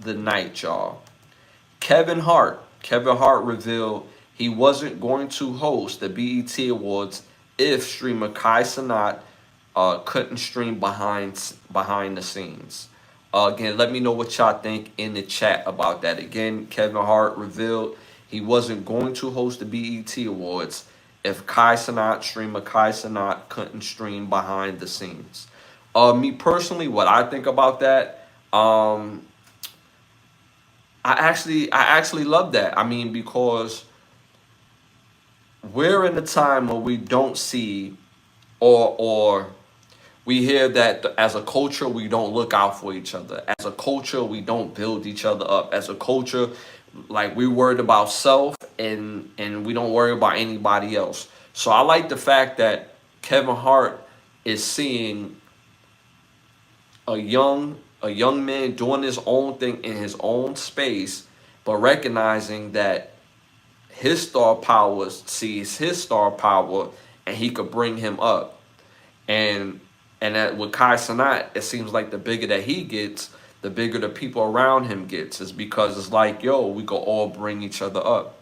the night, y'all. Kevin Hart revealed he wasn't going to host the BET Awards if streamer Kai Cenat couldn't stream behind the scenes. Again, let me know what y'all think in the chat about that. Again, Kevin Hart revealed he wasn't going to host the BET Awards if streamer Kai Cenat couldn't stream behind the scenes. Me personally, what I think about that, I actually love that. I mean, because we're in a time where we don't see, or we hear that as a culture we don't look out for each other. As a culture we don't build each other up. As a culture, like, we worried about self, and we don't worry about anybody else. So I like the fact that Kevin Hart is seeing a young man doing his own thing in his own space, but recognizing that his star power sees his star power, and he could bring him up. And that with Kai Cenat, it seems like the bigger that he gets, the bigger the people around him gets. Is because it's like, yo, we could all bring each other up.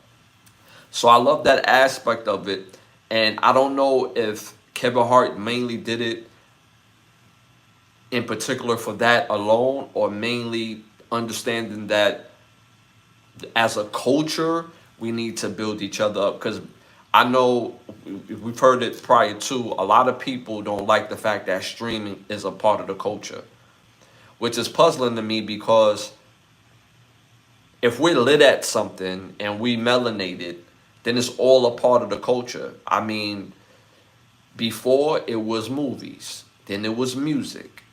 So I love that aspect of it. And I don't know if Kevin Hart mainly did it in particular for that alone, or mainly understanding that as a culture we need to build each other up. Because I know we've heard it prior to, a lot of people don't like the fact that streaming is a part of the culture, which is puzzling to me, because if we're lit at something and we melanated, then it's all a part of the culture. I mean, before it was movies, then it was music,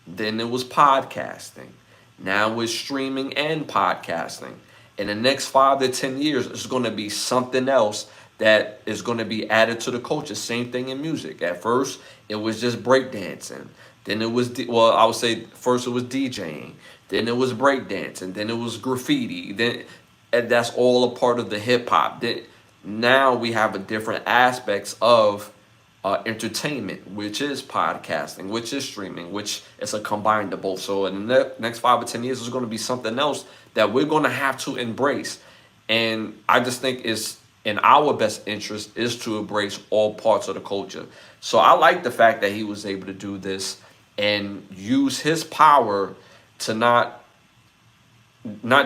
then it was podcasting. Now it's streaming and podcasting. In the next 5 to 10 years, it's going to be something else that is going to be added to the culture. Same thing in music. At first, it was just breakdancing. Then it was, well, I would say first it was DJing. Then it was breakdancing. Then it was graffiti. And that's all a part of the hip hop. Then now we have a different aspects of entertainment, which is podcasting, which is streaming, which is a combined of both. So in the next 5 or 10 years, there's going to be something else that we're going to have to embrace. And I just think it's in our best interest is to embrace all parts of the culture. So I like the fact that he was able to do this and use his power to not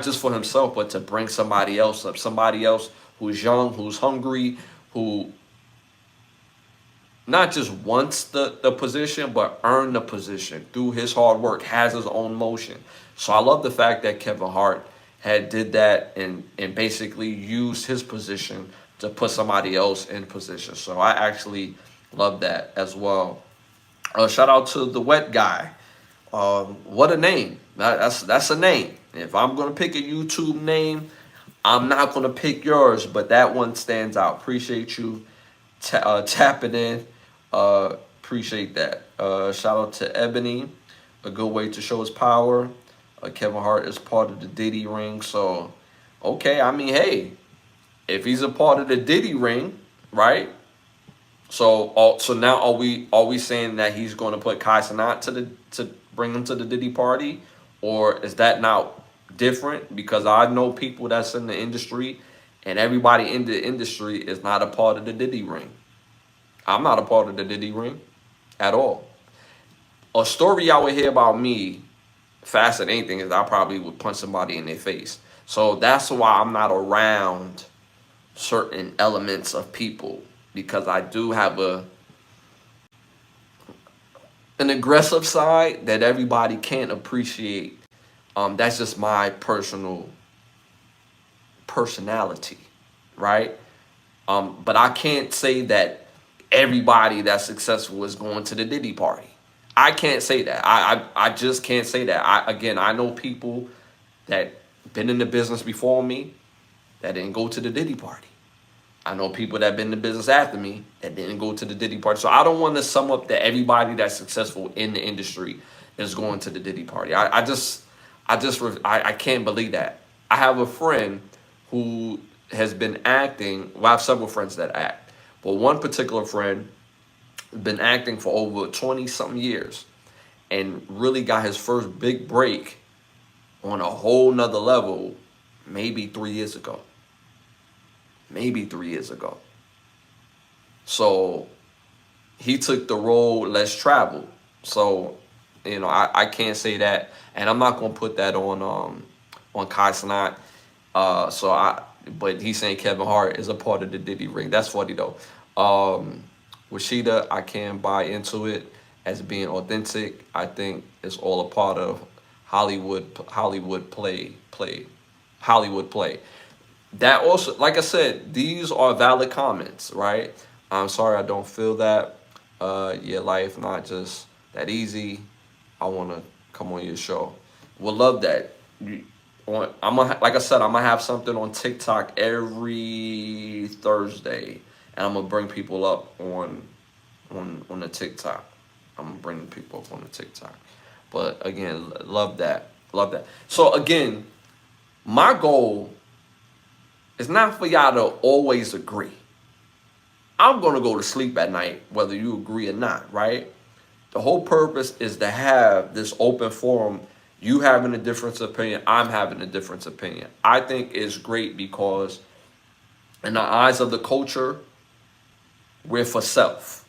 just for himself, but to bring somebody else up, somebody else who's young, who's hungry, who not just wants the position, but earned the position through his hard work, has his own motion. So I love the fact that Kevin Hart had did that and basically used his position to put somebody else in position. So I actually love that as well. Shout out to the wet guy. What a name. That's a name. If I'm going to pick a YouTube name, I'm not going to pick yours, but that one stands out. Appreciate you tapping in. Appreciate that. Shout out to Ebony. A good way to show his power. Kevin Hart is part of the Diddy ring. So, okay, I mean, hey, if he's a part of the Diddy ring, right? So now are we saying that he's going to put Kai Cenat to bring him to the Diddy party, or is that now different? Because I know people that's in the industry, and everybody in the industry is not a part of the Diddy ring. I'm not a part of the Diddy ring at all. A story I would hear about me faster than anything is I probably would punch somebody in their face. So that's why I'm not around certain elements of people, because I do have an aggressive side that everybody can't appreciate. That's just my personality, right? But I can't say that everybody that's successful is going to the Diddy party. I can't say that. I just can't say that. I know people that been in the business before me that didn't go to the Diddy party. I know people that been in the business after me that didn't go to the Diddy party. So I don't want to sum up that everybody that's successful in the industry is going to the Diddy party. I can't believe that. I have a friend who has been acting. Well, I have several friends that act, but one particular friend been acting for over 20 something years and really got his first big break on a whole nother level maybe 3 years ago. Maybe 3 years ago. So he took the road less traveled. So, I can't say that, and I'm not gonna put that on Kai Cenat. But he's saying Kevin Hart is a part of the Diddy ring. That's funny though. Rashida, I can buy into it as being authentic. I think it's all a part of Hollywood play. That also, like I said, these are valid comments, right? I'm sorry I don't feel that. Your life not just that easy. I want to come on your show. Would love that. Like I said, I'm gonna have something on TikTok every Thursday, and I'm gonna bring people up on the TikTok. I'm gonna bring people up on the TikTok. But again, love that, love that. So again, my goal is not for y'all to always agree. I'm gonna go to sleep at night whether you agree or not, right? The whole purpose is to have this open forum. You having a different opinion, I'm having a different opinion. I think it's great because in the eyes of the culture, we're for self.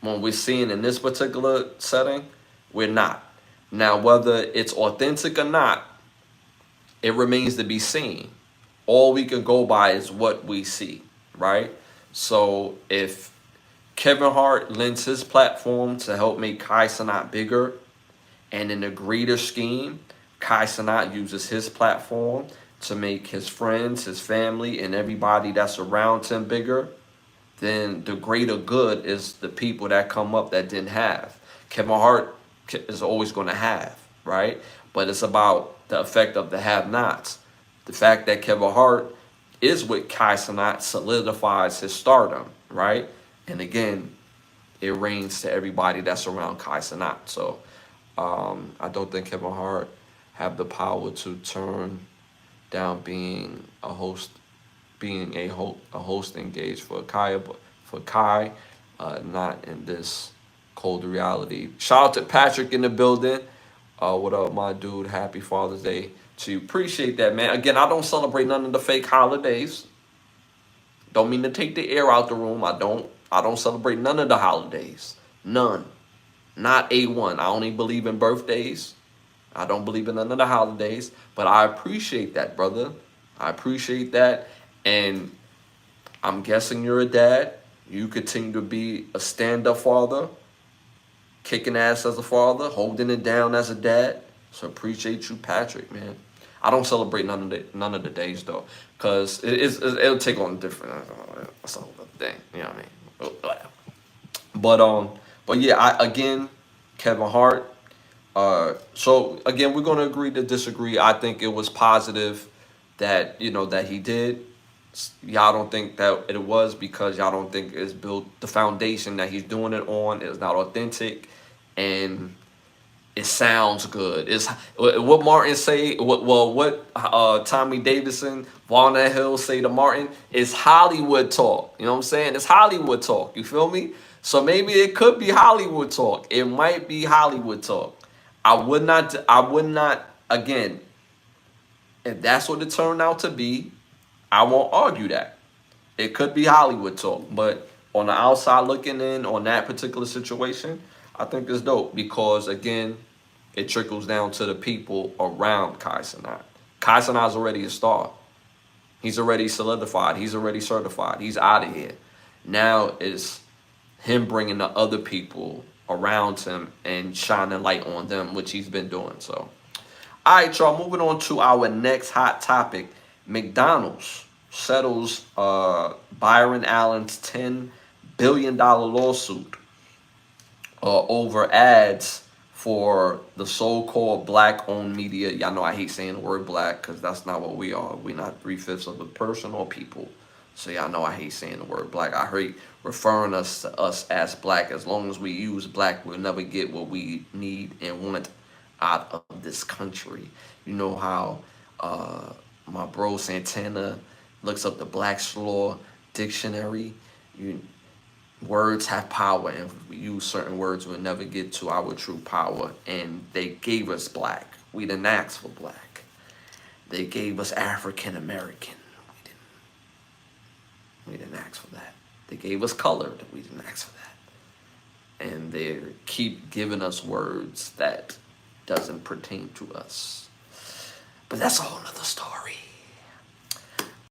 When we're seeing in this particular setting, we're not. Now, whether it's authentic or not, it remains to be seen. All we can go by is what we see, right? So if Kevin Hart lends his platform to help make Kai Cenat bigger, and in the greater scheme, Kai Cenat uses his platform to make his friends, his family, and everybody that's around him bigger, then the greater good is the people that come up that didn't have. Kevin Hart is always going to have, right? But it's about the effect of the have-nots. The fact that Kevin Hart is with Kai Cenat solidifies his stardom, right? And again, it reigns to everybody that's around Kai Cenat. So I don't think Kevin Hart have the power to turn down being a host engaged for Kai, not in this cold reality. Shout out to Patrick in the building. What up, my dude? Happy Father's Day to you. Appreciate that, man. Again, I don't celebrate none of the fake holidays. Don't mean to take the air out the room. I don't celebrate none of the holidays. None. Not A1. I only believe in birthdays. I don't believe in none of the holidays. But I appreciate that, brother. I appreciate that. And I'm guessing you're a dad. You continue to be a stand-up father, kicking ass as a father, holding it down as a dad. So appreciate you, Patrick, man. I don't celebrate none of the days though, cause it'll take on different. That's a whole other thing. You know what I mean? But yeah, Kevin Hart. So again, we're gonna agree to disagree. I think it was positive that that he did. Y'all don't think that it was because y'all don't think it's built. The foundation that he's doing it on is not authentic, and it sounds good. It's what Martin say. What Tommy Davidson, Varnett Hill say to Martin is Hollywood talk. You know what I'm saying? It's Hollywood talk. You feel me? So maybe it could be Hollywood talk. It might be Hollywood talk. I would not. Again, if that's what it turned out to be, I won't argue that. It could be Hollywood talk, but on the outside looking in on that particular situation, I think it's dope because again, it trickles down to the people around Kai Cenat. Kai Cenat's already a star. He's already solidified. He's already certified. He's out of here. Now it's him bringing the other people around him and shining light on them, which he's been doing. So, all right, y'all, moving on to our next hot topic. McDonald's settles Byron Allen's $10 billion lawsuit over ads for the so-called black-owned media. Y'all know I hate saying the word black because that's not what we are. We're not 3/5 of a person or people. So y'all know I hate saying the word black. I hate referring to us as black. As long as we use black, we'll never get what we need and want out of this country. You know how my bro Santana looks up the Black's Law dictionary. Words have power, and if we use certain words, we'll never get to our true power. And they gave us black. We didn't ask for black. They gave us African American. We didn't ask for that. They gave us colored. We didn't ask for that. And they keep giving us words that doesn't pertain to us. But that's a whole nother story.